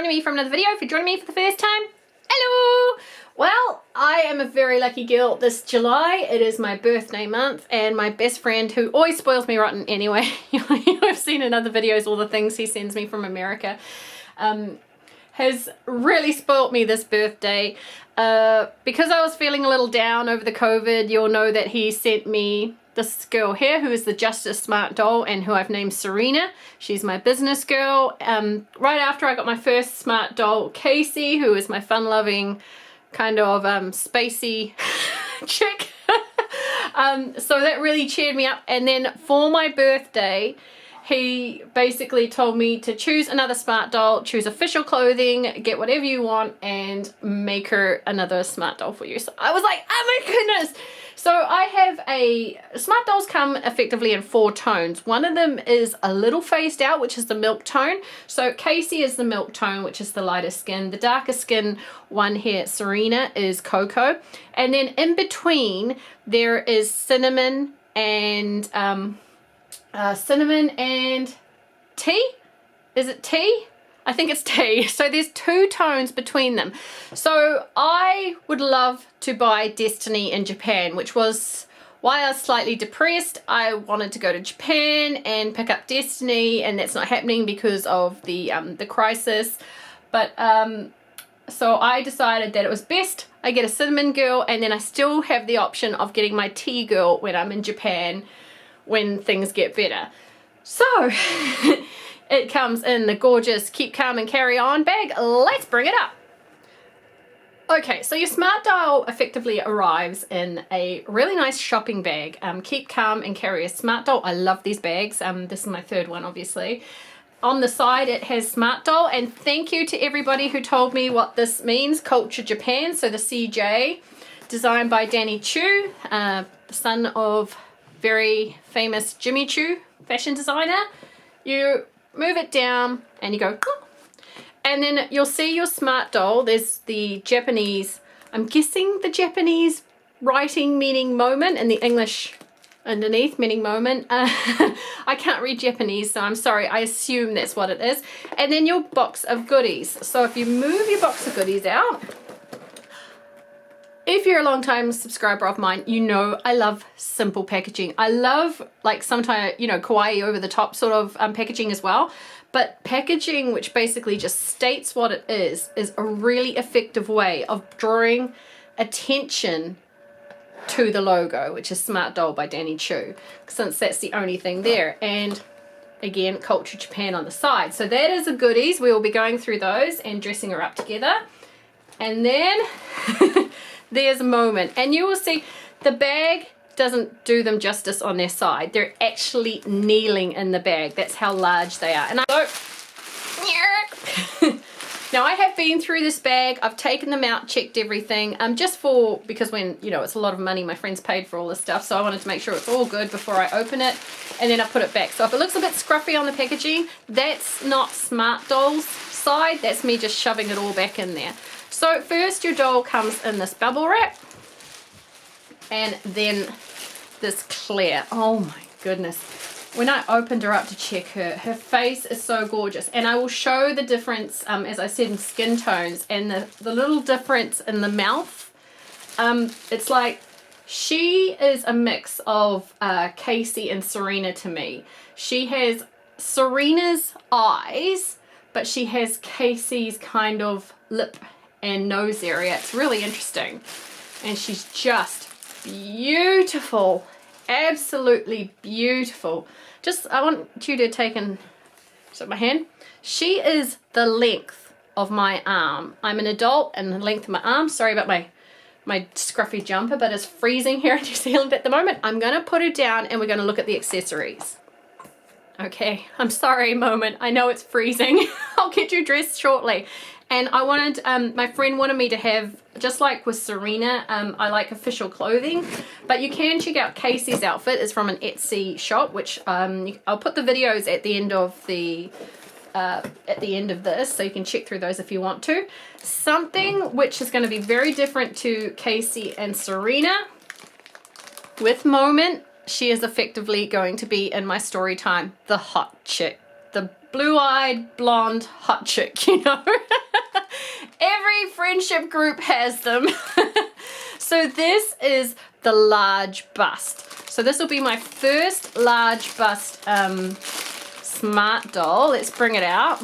joining me from another video. If you're joining me for the first time, hello! Well, I am a very lucky girl this July. It is my birthday month, and my best friend, who always spoils me rotten anyway, I've seen in other videos all the things he sends me from America, has really spoilt me this birthday. Because I was feeling a little down over the COVID, you'll know that he sent me this girl here who is the Justice Smart Doll and who I've named Serena. She's my business girl. Right after I got my first Smart Doll, Casey, who is my fun-loving kind of spacey chick. So that really cheered me up. And then for my birthday, he basically told me to choose another Smart Doll, choose official clothing, get whatever you want, and make her another Smart Doll for you. So I was like, oh my goodness. So I have Smart Dolls come effectively in 4 tones. One of them is a little phased out, which is the milk tone. So Casey is the milk tone, which is the lighter skin. The darker skin one here, Serena, is cocoa. And then in between, there is cinnamon and tea. Is it tea? I think it's tea. So there's 2 tones between them. So I would love to buy Destiny in Japan, which was why I was slightly depressed. I wanted to go to Japan and pick up Destiny, and that's not happening because of the crisis. But so I decided that it was best I get a cinnamon girl, and then I still have the option of getting my tea girl when I'm in Japan when things get better. So it comes in the gorgeous Keep Calm and Carry On bag. Let's bring it up. Okay, so your Smart Doll effectively arrives in a really nice shopping bag. Keep Calm and Carry a Smart Doll. I love these bags. This is my 3rd one, obviously. On the side, it has Smart Doll, and thank you to everybody who told me what this means. Culture Japan, so the CJ, designed by Danny Choo, the son of very famous Jimmy Choo, fashion designer. You move it down and you go, and then you'll see your Smart Doll. There's the Japanese, I'm guessing the Japanese writing meaning moment, and the English underneath meaning moment. I can't read Japanese, so I'm sorry. I assume that's what it is. And then your box of goodies. So if you move your box of goodies out, if you're a long time subscriber of mine, you know I love simple packaging. I love, like, sometimes, you know, kawaii over the top sort of packaging as well. But packaging which basically just states what it is a really effective way of drawing attention to the logo, which is Smart Doll by Danny Choo, since that's the only thing there. And again, Culture Japan on the side. So that is the goodies. We will be going through those and dressing her up together. And then there's a moment, and you will see the bag doesn't do them justice on their side. They're actually kneeling in the bag. That's how large they are. And now I have been through this bag. I've taken them out, checked everything, just because when, you know, it's a lot of money, my friends paid for all this stuff, so I wanted to make sure it's all good before I open it, and then I put it back. So if it looks a bit scruffy on the packaging, that's not Smart Doll's side. That's me just shoving it all back in there. So first your doll comes in this bubble wrap, and then this clear. Oh my goodness. When I opened her up to check her face is so gorgeous. And I will show the difference, as I said, in skin tones and the little difference in the mouth. It's like she is a mix of Casey and Serena to me. She has Serena's eyes, but she has Casey's kind of lip and nose area. It's really interesting, and she's just beautiful, absolutely beautiful. I want you to take and my hand. She is the length of my arm. I'm an adult and the length of my arm. Sorry about my scruffy jumper, but it's freezing here in New Zealand at the moment. I'm gonna put her down and we're gonna look at the accessories. Okay, I'm sorry, moment. I know it's freezing. I'll get you dressed shortly. And I wanted, my friend wanted me to have, just like with Serena, I like official clothing, but you can check out Casey's outfit. It's from an Etsy shop, which I'll put the videos at the end of this, so you can check through those if you want to. Something which is going to be very different to Casey and Serena with Moment. She is effectively going to be in my story time, the hot chick, the blue-eyed, blonde, hot chick, you know. Every friendship group has them. So this is the large bust. So this will be my first large bust Smart Doll. Let's bring it out.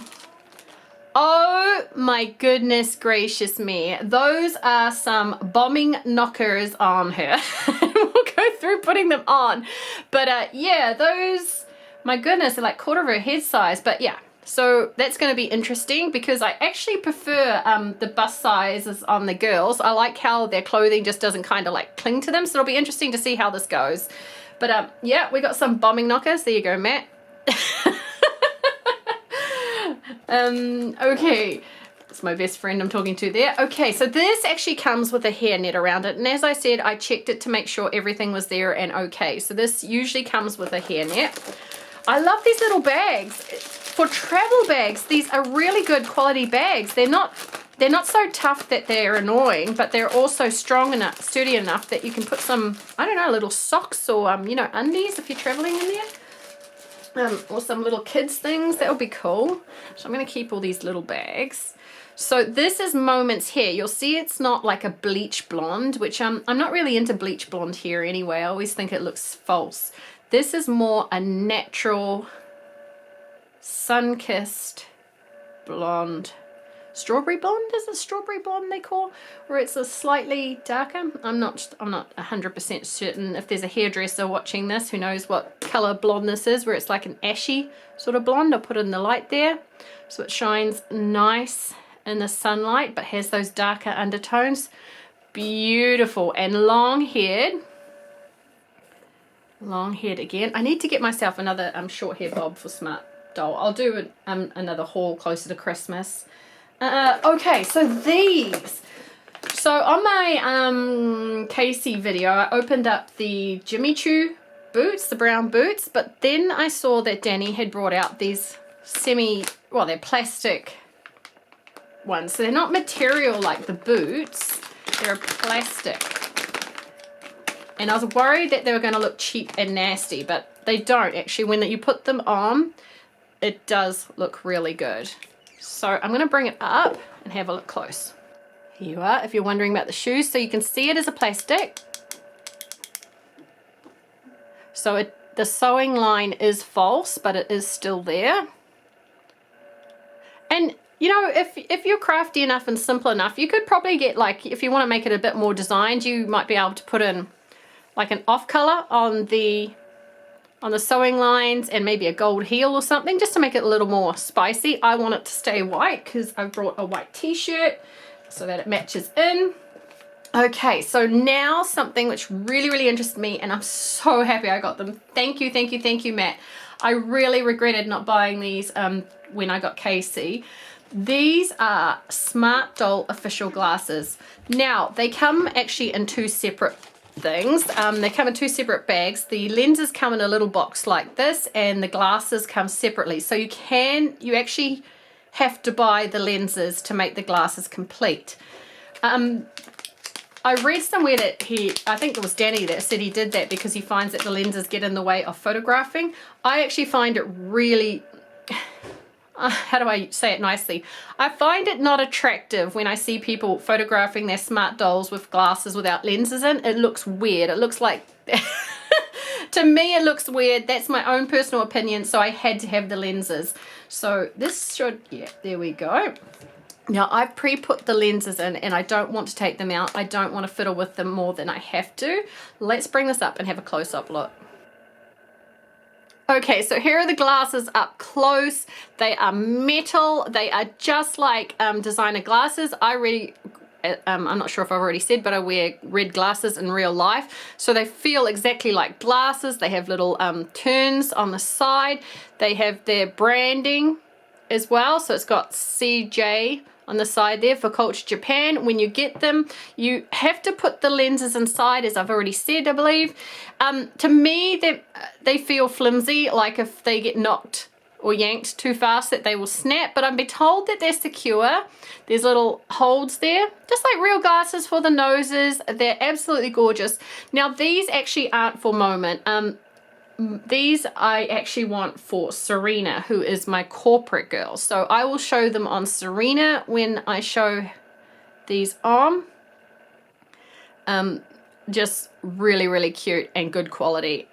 Oh my goodness gracious me. Those are some bombing knockers on her. We'll go through putting them on. But yeah, those, my goodness, they're like quarter of her head size. But yeah, so that's going to be interesting because I actually prefer the bust sizes on the girls. I like how their clothing just doesn't kind of like cling to them. So it'll be interesting to see how this goes. But yeah, we got some bombing knockers. There you go, Matt. Okay, it's my best friend I'm talking to there. Okay, so this actually comes with a hairnet around it, and as I said, I checked it to make sure everything was there and okay. So this usually comes with a hairnet. I love these little bags. For travel bags, these are really good quality bags. They're not so tough that they're annoying, but they're also strong enough, sturdy enough that you can put some, I don't know, little socks or you know, undies if you're traveling in there. Or some little kids things, that would be cool. So I'm going to keep all these little bags. So this is Moment's hair. You'll see it's not like a bleach blonde, which I'm not really into bleach blonde hair anyway. I always think it looks false. This is more a natural sun-kissed blonde. Strawberry blonde, is it strawberry blonde they call? Or it's a slightly darker? I'm not 100% certain. If there's a hairdresser watching this who knows what color blonde this is, where it's like an ashy sort of blonde, I'll put it in the light there. So it shines nice in the sunlight, but has those darker undertones. Beautiful, and long-haired. Long-haired again. I need to get myself another short hair bob for Smart Doll. I'll do another haul closer to Christmas. Okay, so these. So on my Casey video, I opened up the Jimmy Choo boots, the brown boots, but then I saw that Danny had brought out these they're plastic ones. So they're not material like the boots, they're plastic. And I was worried that they were going to look cheap and nasty, but they don't actually. When you put them on, it does look really good. So I'm going to bring it up and have a look close. Here you are, if you're wondering about the shoes. So you can see it as a plastic. So the sewing line is false, but it is still there. And you know, if you're crafty enough and simple enough, you could probably get, like, if you want to make it a bit more designed, you might be able to put in like an off color on the sewing lines and maybe a gold heel or something, just to make it a little more spicy. I want it to stay white because I brought a white t-shirt so that it matches in. Okay, so now something which really, really interested me, and I'm so happy I got them. Thank you, thank you, thank you, Matt. I really regretted not buying these when I got Casey. These are Smart Doll official glasses. Now, they come actually in two separate things. They come in two separate bags. The lenses come in a little box like this, and the glasses come separately. So you actually have to buy the lenses to make the glasses complete. I read somewhere that I think it was Danny that said he did that because he finds that the lenses get in the way of photographing. I actually find it really, how do I say it nicely? I find it not attractive when I see people photographing their Smart Dolls with glasses without lenses in. It looks weird. It looks like, to me it looks weird. That's my own personal opinion, so I had to have the lenses. So this should, yeah, there we go. Now I've pre-put the lenses in and I don't want to take them out. I don't want to fiddle with them more than I have to. Let's bring this up and have a close-up look. Okay, so here are the glasses up close. They are metal. They are just like designer glasses. I'm not sure if I've already said, but I wear red glasses in real life. So they feel exactly like glasses. They have little turns on the side. They have their branding as well. So it's got CJ on the side there for Culture Japan. When you get them, you have to put the lenses inside, as I've already said, I believe. To me, they feel flimsy, like if they get knocked or yanked too fast that they will snap, but I'm told that they're secure. There's little holds there, just like real glasses for the noses. They're absolutely gorgeous. Now these actually aren't for Moment. these I actually want for Serena, who is my corporate girl. So I will show them on Serena when I show these on. Just really, really cute and good quality.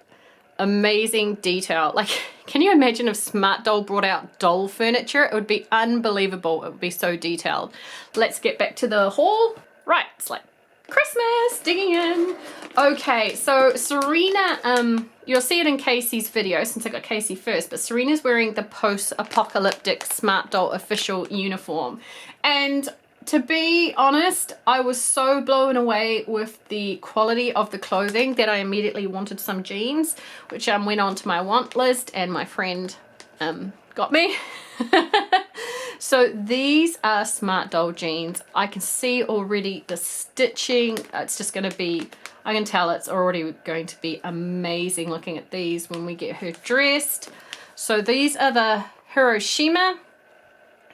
Amazing detail. Like, can you imagine if Smart Doll brought out doll furniture? It would be unbelievable. It would be so detailed. Let's get back to the haul. Right, it's like Christmas, digging in. Okay, so Serena, you'll see it in Casey's video since I got Casey first, but Serena's wearing the Post-Apocalyptic Smart Doll official uniform. And to be honest, I was so blown away with the quality of the clothing that I immediately wanted some jeans, which went onto my want list and my friend got me. So these are Smart Doll jeans. I can see already the stitching. It's just going to be, I can tell it's already going to be amazing looking at these when we get her dressed. So these are the Hiroshima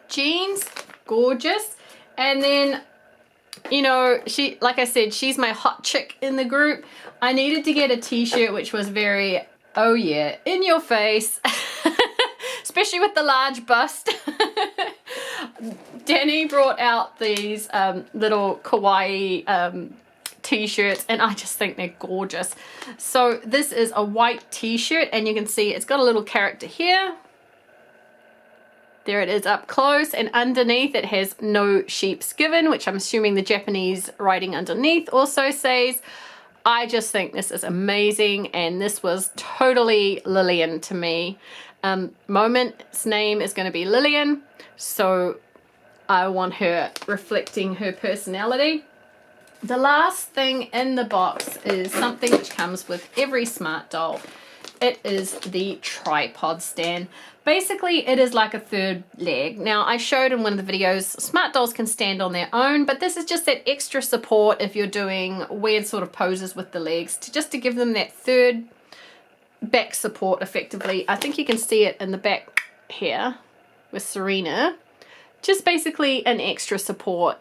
jeans. Gorgeous. And then, you know, she, like I said, she's my hot chick in the group. I needed to get a t-shirt which was very, oh yeah, in your face, especially with the large bust. Danny brought out these little kawaii t-shirts, and I just think they're gorgeous. So this is a white t-shirt, and you can see it's got a little character here. There it is up close, and underneath it has no sheeps given, which I'm assuming the Japanese writing underneath also says. I just think this is amazing, and this was totally Lillian to me. Moment's name is going to be Lillian, so I want her reflecting her personality. The last thing in the box is something which comes with every Smart Doll. It is the tripod stand. Basically, it is like a third leg. Now, I showed in one of the videos, Smart Dolls can stand on their own, but this is just that extra support if you're doing weird sort of poses with the legs, just to give them that third back support effectively. I think you can see it in the back here with Serena. Just basically an extra support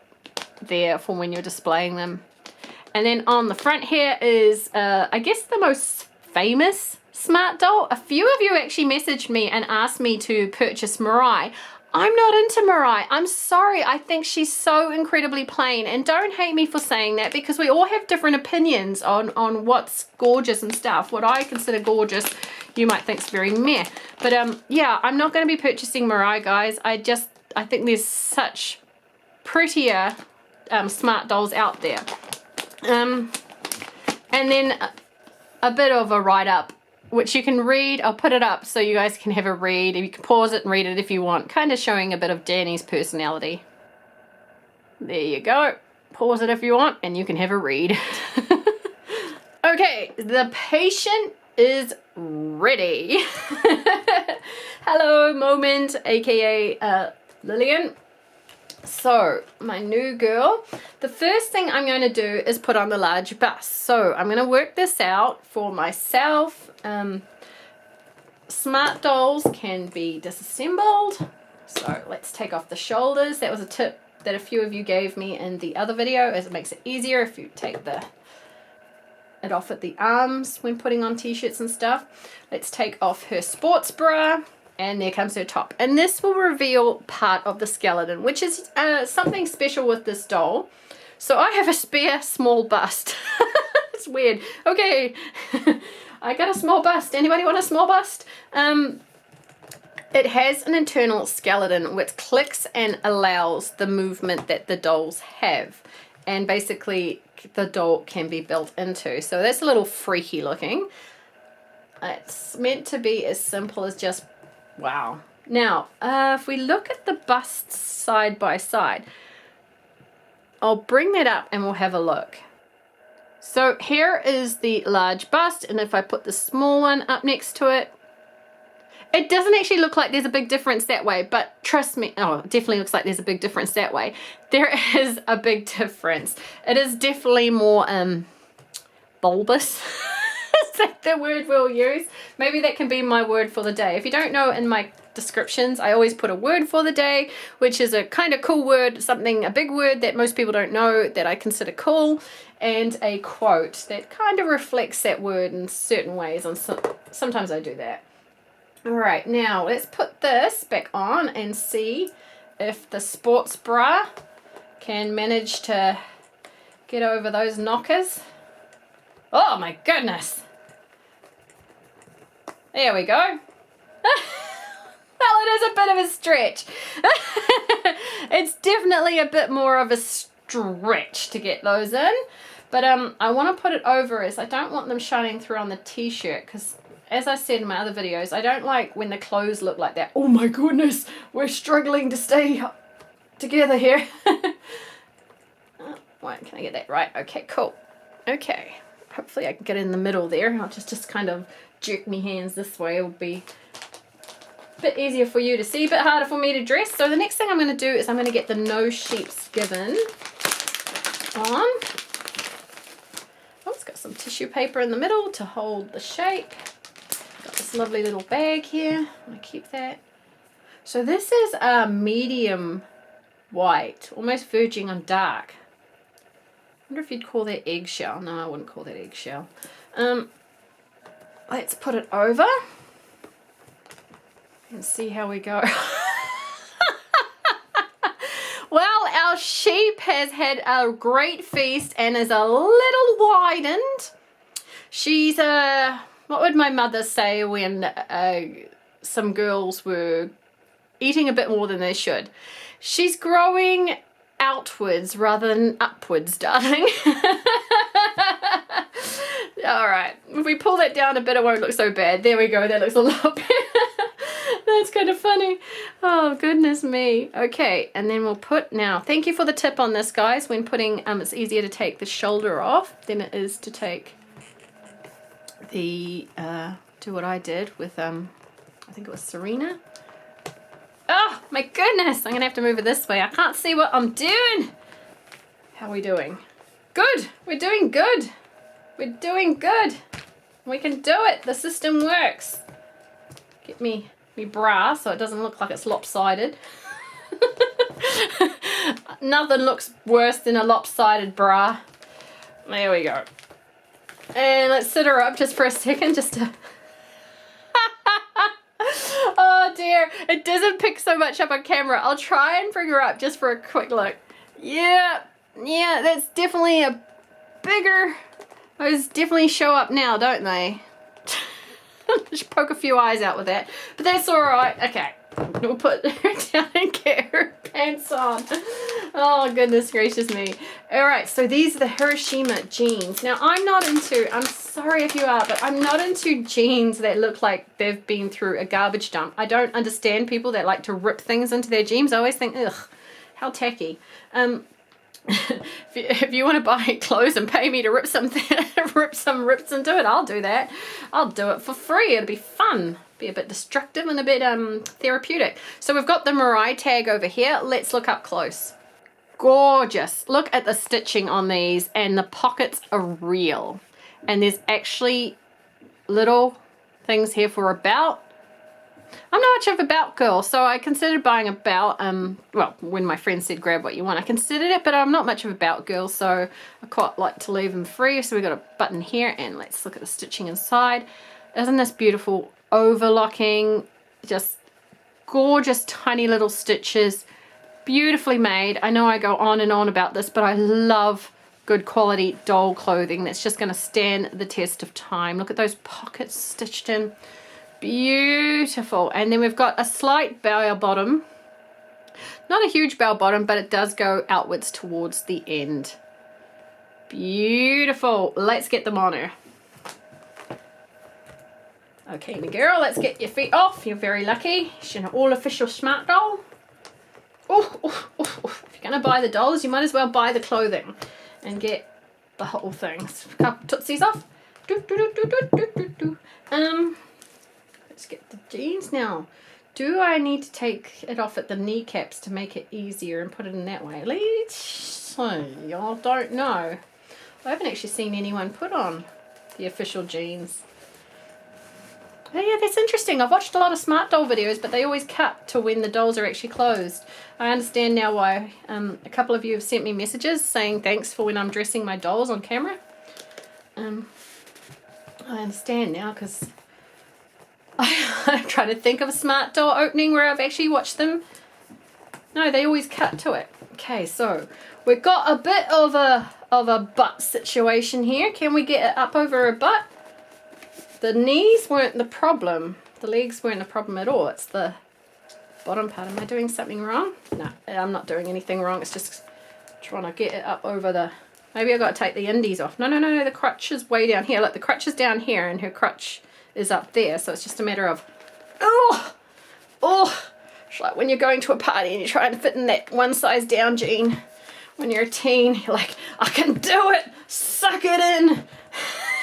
there for when you're displaying them. And then on the front here is, I guess, the most famous Smart Doll. A few of you actually messaged me and asked me to purchase Mirai. I'm not into Mirai. I'm sorry. I think she's so incredibly plain, and don't hate me for saying that, because we all have different opinions on what's gorgeous and stuff. What I consider gorgeous, you might think is very meh. But yeah, I'm not going to be purchasing Mirai, guys. I think there's such prettier Smart Dolls out there. And then a bit of a write-up, which you can read. I'll put it up so you guys can have a read. You can pause it and read it if you want, kind of showing a bit of Danny's personality. There you go. Pause it if you want, and you can have a read. Okay, the patient is ready. Hello, Moment, aka Lillian. So, my new girl. The first thing I'm going to do is put on the large bust. So, I'm going to work this out for myself. Smart Dolls can be disassembled. So, let's take off the shoulders. That was a tip that a few of you gave me in the other video, as it makes it easier if you take it off at the arms when putting on t-shirts and stuff. Let's take off her sports bra. And there comes her top. And this will reveal part of the skeleton, which is something special with this doll. So I have a spare small bust. It's weird. Okay, I got a small bust. Anybody want a small bust? It has an internal skeleton which clicks and allows the movement that the dolls have. And basically the doll can be built into. So that's a little freaky looking. It's meant to be as simple as just, wow. Now, if we look at the busts side by side, I'll bring that up and we'll have a look. So here is the large bust, and if I put the small one up next to it, it doesn't actually look like there's a big difference that way, but trust me, oh, it definitely looks like there's a big difference that way. There is a big difference. It is definitely more bulbous. Is that the word we'll use? Maybe that can be my word for the day. If you don't know in my descriptions. I always put a word for the day, which is a kind of cool word, something, a big word that most people don't know that I consider cool, and a quote that kind of reflects that word in certain ways. Sometimes I do that. All right, now let's put this back on and see if the sports bra can manage to get over those knockers. Oh my goodness. There we go. Well, it is a bit of a stretch. It's definitely a bit more of a stretch to get those in. But I want to put it over as I don't want them shining through on the t-shirt, because as I said in my other videos, I don't like when the clothes look like that. Oh my goodness, we're struggling to stay together here. Wait, can I get that right? Okay, cool. Okay, hopefully I can get in the middle there. I'll just kind of jerk my hands this way. It'll be a bit easier for you to see, a bit harder for me to dress. So the next thing I'm going to do is I'm going to get the No Sheeps Given on. Oh, it's got some tissue paper in the middle to hold the shape. Got this lovely little bag here. I'm going to keep that. So this is a medium white, almost verging on dark. I wonder if you'd call that eggshell. No, I wouldn't call that eggshell. Let's put it over and see how we go. Well, our sheep has had a great feast and is a little widened. She's what would my mother say when some girls were eating a bit more than they should? She's growing outwards rather than upwards, darling. All right, if we pull that down a bit, it won't look so bad. There we go, that looks a lot better. That's kind of funny. Oh, goodness me. Okay, and then we'll put now, thank you for the tip on this, guys. When putting, it's easier to take the shoulder off than it is to take the, do what I did with, I think it was Serena. Oh, my goodness. I'm going to have to move it this way. I can't see what I'm doing. How are we doing? Good. We're doing good. We're doing good. We can do it. The system works. Get me bra so it doesn't look like it's lopsided. Nothing looks worse than a lopsided bra. There we go. And let's sit her up just for a second, just to... Oh dear, it doesn't pick so much up on camera. I'll try and bring her up just for a quick look. Yeah, that's definitely a bigger... Those definitely show up now, don't they? Just poke a few eyes out with that. But that's alright. Okay. We'll put her down and get her pants on. Oh, goodness gracious me. Alright, so these are the Hiroshima jeans. Now, I'm sorry if you are, but I'm not into jeans that look like they've been through a garbage dump. I don't understand people that like to rip things into their jeans. I always think, ugh, how tacky. If you want to buy clothes and pay me to rip some rips into it, I'll do that. I'll do it for free. It'll be fun. Be a bit destructive and a bit therapeutic. So we've got the Mirai tag over here. Let's look up close. Gorgeous. Look at the stitching on these, and the pockets are real. And there's actually little things here for a belt. I'm not much of a belt girl, so I considered buying a belt. Well, when my friend said grab what you want, I considered it, but I'm not much of a belt girl, so I quite like to leave them free. So we got a button here, and let's look at the stitching inside. Isn't this beautiful? Overlocking, just gorgeous tiny little stitches, beautifully made. I know I go on and on about this, but I love good quality doll clothing that's just going to stand the test of time. Look at those pockets stitched in. Beautiful. And then we've got a slight bell bottom, not a huge bell bottom, but it does go outwards towards the end. Beautiful. Let's get them on her. Okay, my girl, let's get your feet off. You're very lucky. She's an all-official Smart Doll. If you're going to buy the dolls, you might as well buy the clothing and get the whole thing. A couple tootsies off. Let's get the jeans now. Do I need to take it off at the kneecaps to make it easier and put it in that way? Let's see. I don't know. I haven't actually seen anyone put on the official jeans. Oh, yeah, that's interesting. I've watched a lot of Smart Doll videos, but they always cut to when the dolls are actually closed. I understand now why a couple of you have sent me messages saying thanks for when I'm dressing my dolls on camera. I understand now because I'm trying to think of a Smart Doll opening where I've actually watched them. No, they always cut to it. Okay, so we've got a bit of a butt situation here. Can we get it up over her butt? The knees weren't the problem. The legs weren't the problem at all. It's the bottom part. Am I doing something wrong? No, I'm not doing anything wrong. It's just trying to get it up over the... Maybe I've got to take the indies off. No, the crutch is way down here. Look, the crutch is down here and her crutch is up there. So it's just a matter of... Oh! It's like when you're going to a party and you're trying to fit in that one size down jean. When you're a teen, you're like, I can do it! Suck it in!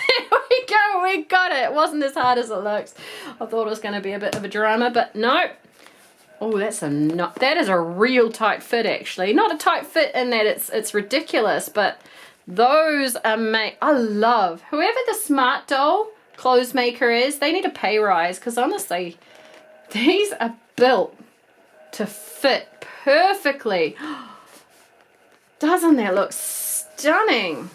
Here we go, we got it. It wasn't as hard as it looks. I thought it was going to be a bit of a drama, but no. Oh, that is a real tight fit, actually. Not a tight fit in that it's ridiculous, but those are I love whoever the Smart Doll clothes maker is. They need a pay rise because honestly, these are built to fit perfectly. Doesn't that look stunning?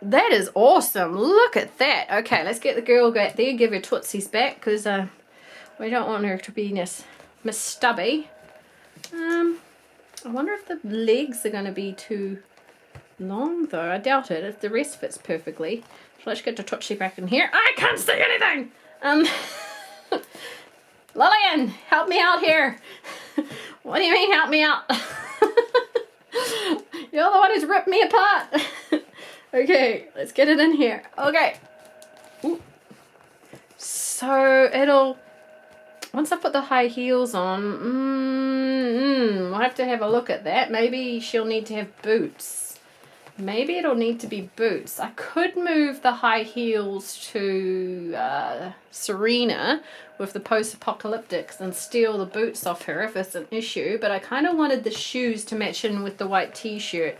That is awesome. Look at that. Okay, let's get the girl back there, give her tootsies back because we don't want her to be Miss Stubby. I wonder if the legs are going to be too long though. I doubt it if the rest fits perfectly. So let's get the tootsie back in here. I can't see anything! Lillian, help me out here. What do you mean help me out? You're the one who's ripped me apart. Okay, let's get it in here. Okay. Ooh. So once I put the high heels on, we'll have to have a look at that. Maybe she'll need to have boots. Maybe it'll need to be boots. I could move the high heels to Serena with the Post-Apocalyptics and steal the boots off her if it's an issue. But I kind of wanted the shoes to match in with the white T-shirt,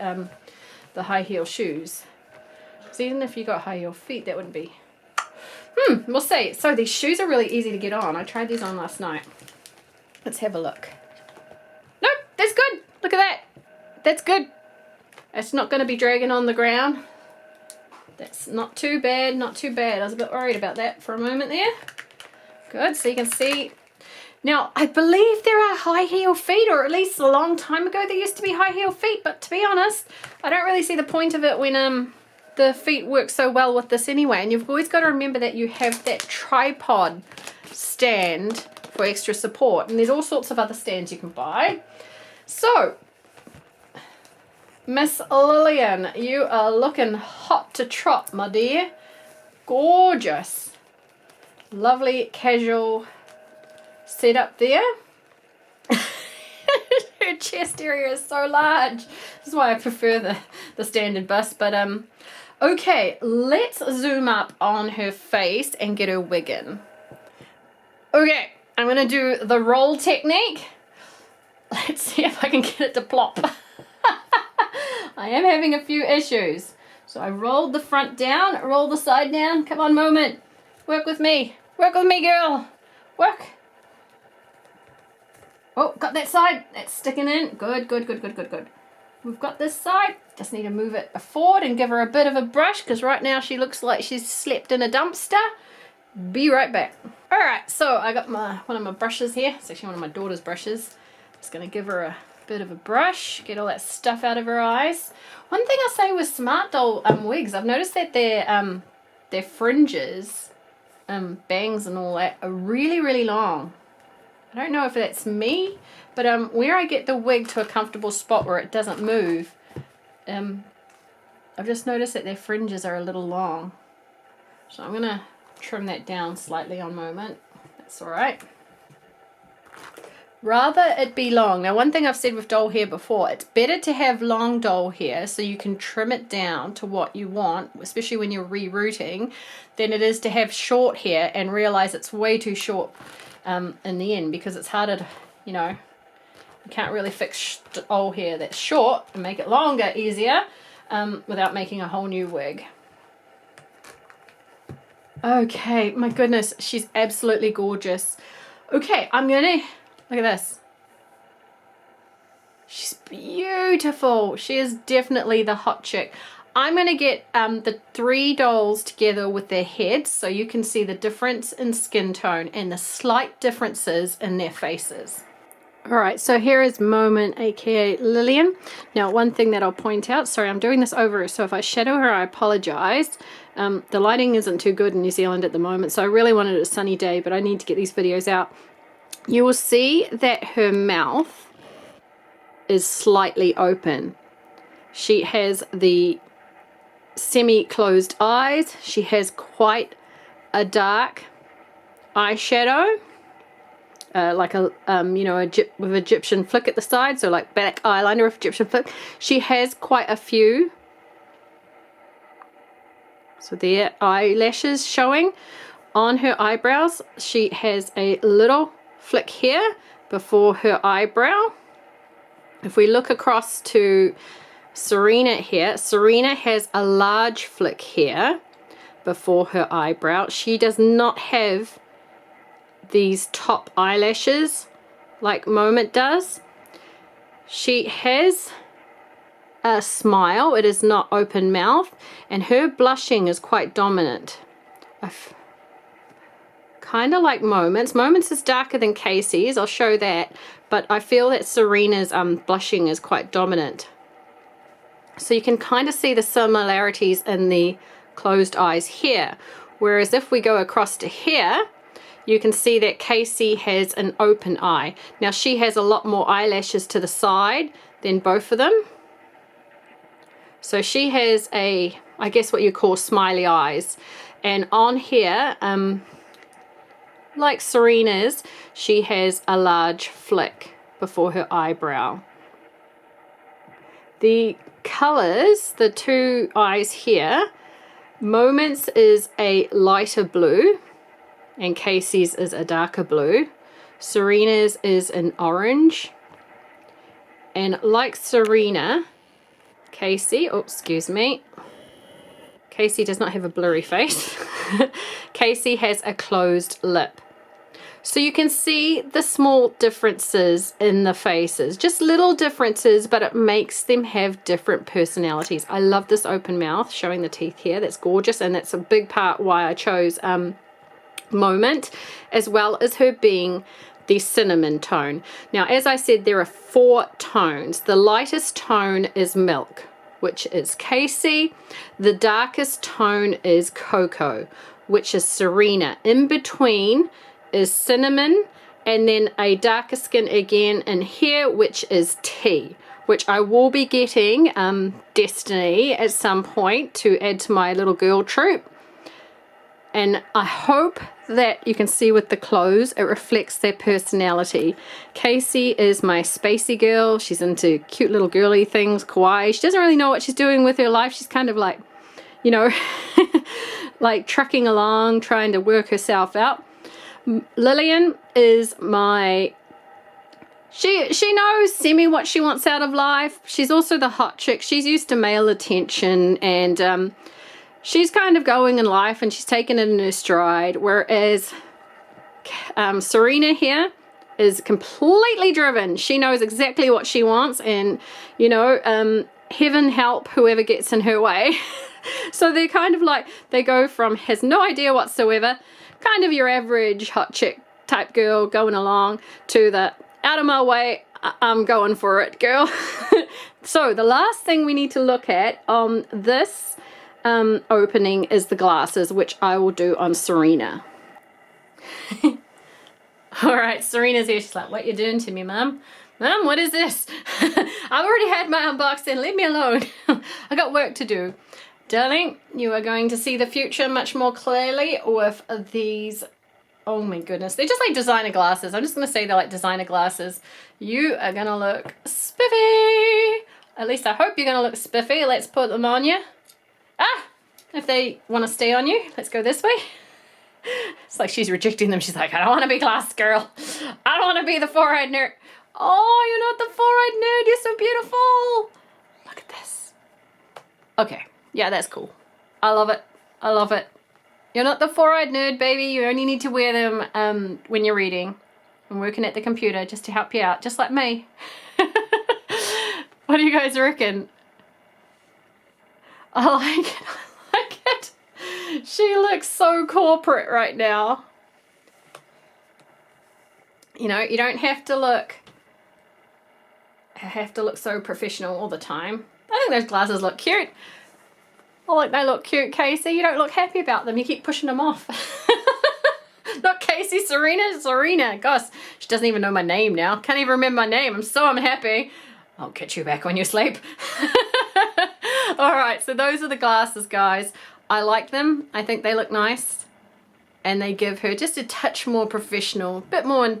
the high heel shoes. So even if you got high heel feet, that wouldn't be... we'll see. So these shoes are really easy to get on. I tried these on last night. Let's have a look. Nope, that's good. Look at that. That's good. It's not going to be dragging on the ground. That's not too bad, not too bad. I was a bit worried about that for a moment there. Good, so you can see. Now, I believe there are high heel feet, or at least a long time ago there used to be high heel feet, but to be honest, I don't really see the point of it when the feet work so well with this anyway. And you've always got to remember that you have that tripod stand for extra support, and there's all sorts of other stands you can buy. So, Miss Lillian, you are looking hot to trot, my dear. Gorgeous. Lovely casual setup there. Her chest area is so large. This is why I prefer the standard bust. But okay, let's zoom up on her face and get her wig in. Okay, I'm going to do the roll technique. Let's see if I can get it to plop. I am having a few issues. So I rolled the front down, roll the side down. Come on, Moment. Work with me. Work with me, girl. Work. Oh, got that side. That's sticking in. Good, good, good, good, good, good. We've got this side. Just need to move it forward and give her a bit of a brush because right now she looks like she's slept in a dumpster. Be right back. All right, so I got one of my brushes here. It's actually one of my daughter's brushes. Just going to give her a bit of a brush, get all that stuff out of her eyes. One thing I'll say with Smart Doll wigs, I've noticed that their fringes, bangs and all that are really, really long. I don't know if that's me, but where I get the wig to a comfortable spot where it doesn't move, I've just noticed that their fringes are a little long. So I'm going to trim that down slightly on Moment. That's all right. Rather it be long. Now, one thing I've said with doll hair before, it's better to have long doll hair so you can trim it down to what you want, especially when you're rerouting, than it is to have short hair and realize it's way too short in the end, because it's harder to, you can't really fix old hair that's short and make it longer easier without making a whole new wig. Okay, my goodness, she's absolutely gorgeous. Okay, I'm gonna, look at this. She's beautiful. She is definitely the hot chick. I'm gonna get the 3 dolls together with their heads so you can see the difference in skin tone and the slight differences in their faces. All right, so here is Moment, aka Lillian. Now, one thing that I'll point out, sorry, I'm doing this over, so if I shadow her, I apologize. The lighting isn't too good in New Zealand at the moment, so I really wanted a sunny day, but I need to get these videos out. You will see that her mouth is slightly open. She has the semi-closed eyes. She has quite a dark eyeshadow. Like a, you know, with Egyptian flick at the side, so like black eyeliner with Egyptian flick. She has quite a few. So there, eyelashes showing on her eyebrows. She has a little flick here before her eyebrow. If we look across to Serena here, Serena has a large flick here before her eyebrow. She does not have these top eyelashes like Moment does. She has a smile, it is not open mouth, and her blushing is quite dominant. Kind of like Moment's. Moment's is darker than Casey's, I'll show that, but I feel that Serena's blushing is quite dominant. So you can kind of see the similarities in the closed eyes here, whereas if we go across to here, you can see that Casey has an open eye. Now she has a lot more eyelashes to the side than both of them. So she has a, I guess what you call smiley eyes. And on here, like Serena's, she has a large flick before her eyebrow. The colors, the 2 eyes here, Moment's is a lighter blue, and Casey's is a darker blue. Serena's is an orange. And like Serena, Casey, oh, excuse me. Casey does not have a blurry face. Casey has a closed lip. So you can see the small differences in the faces. Just little differences, but it makes them have different personalities. I love this open mouth, showing the teeth here. That's gorgeous, and that's a big part why I chose Moment, as well as her being the cinnamon tone. Now, as I said, there are 4 tones. The lightest tone is milk, which is Casey. The darkest tone is cocoa, which is Serena. In between is cinnamon, and then a darker skin again in here, which is tea, which I will be getting Destiny at some point to add to my little girl troop. And I hope that you can see with the clothes, it reflects their personality. Casey is my spacey girl. She's into cute little girly things, kawaii. She doesn't really know what she's doing with her life. She's kind of like, you know, like trucking along, trying to work herself out. Lillian is my, she knows semi what she wants out of life. She's also the hot chick. She's used to male attention, and she's kind of going in life and she's taken it in her stride, whereas Serena here is completely driven. She knows exactly what she wants, and, you know, heaven help whoever gets in her way. So they're kind of like, they go from has no idea whatsoever, kind of your average hot chick type girl going along, to the out of my way, I'm going for it girl. So the last thing we need to look at on this opening is the glasses, which I will do on Serena. All right, Serena's here. She's like, what you doing to me, Mum? Mum, what is this? I've already had my unboxing. Leave me alone. I got work to do. Darling, you are going to see the future much more clearly with these. Oh my goodness. They're just like designer glasses. I'm just going to say they're like designer glasses. You are going to look spiffy. At least I hope you're going to look spiffy. Let's put them on you. Ah, if they want to stay on you, let's go this way. It's like she's rejecting them. She's like, I don't want to be glass girl. I don't want to be the forehead nerd. Oh, you're not the forehead nerd. You're so beautiful. Look at this. Okay. Yeah, that's cool. I love it. I love it. You're not the four-eyed nerd, baby. You only need to wear them when you're reading and working at the computer just to help you out, just like me. What do you guys reckon? I like it. I like it. She looks so corporate right now. You know, you don't have to look so professional all the time. I think those glasses look cute. Oh, look, they look cute, Casey. You don't look happy about them. You keep pushing them off. Not Casey, Serena. Gosh, she doesn't even know my name now. Can't even remember my name. I'm so unhappy. I'll get you back when you sleep. All right, so those are the glasses, guys. I like them. I think they look nice. And they give her just a touch more professional, bit more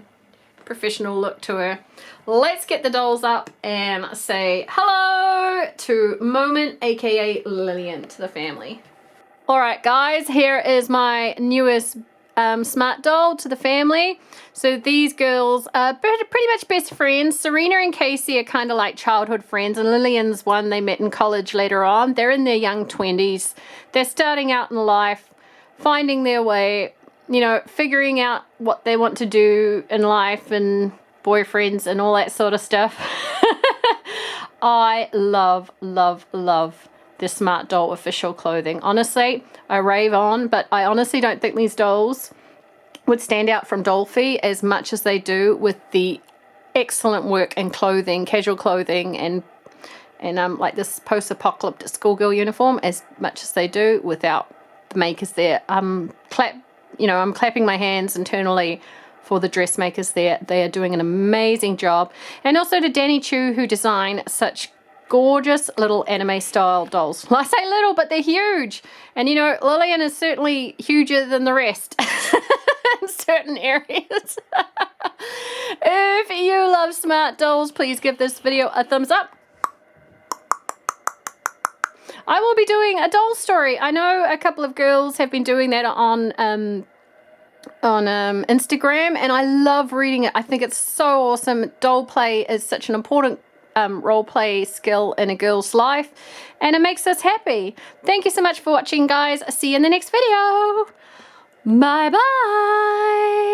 professional look to her. Let's get the dolls up and say hello to Moment, aka Lillian, to the family. All right, guys, here is my newest smart doll to the family. So these girls are pretty much best friends. Serena and Casey are kind of like childhood friends, and Lillian's one they met in college later on. They're in their young 20s. They're starting out in life, finding their way, you know, figuring out what they want to do in life and boyfriends and all that sort of stuff. I love, love, love this Smart Doll official clothing. Honestly, I rave on, but I honestly don't think these dolls would stand out from Dolphy as much as they do with the excellent work in clothing, casual clothing, and like this post-apocalyptic schoolgirl uniform as much as they do without the makers there. I'm clapping my hands internally for the dressmakers there. They are doing an amazing job. And also to Danny Choo, who designed such gorgeous little anime style dolls. Well, I say little, but they're huge. And you know, Lillian is certainly huger than the rest in certain areas. If you love smart dolls, please give this video a thumbs up. I will be doing a doll story. I know a couple of girls have been doing that on Instagram, and I love reading it. I think it's so awesome. Doll play is such an important role play skill in a girl's life, and it makes us happy. Thank you so much for watching, guys. I'll see you in the next video. Bye bye.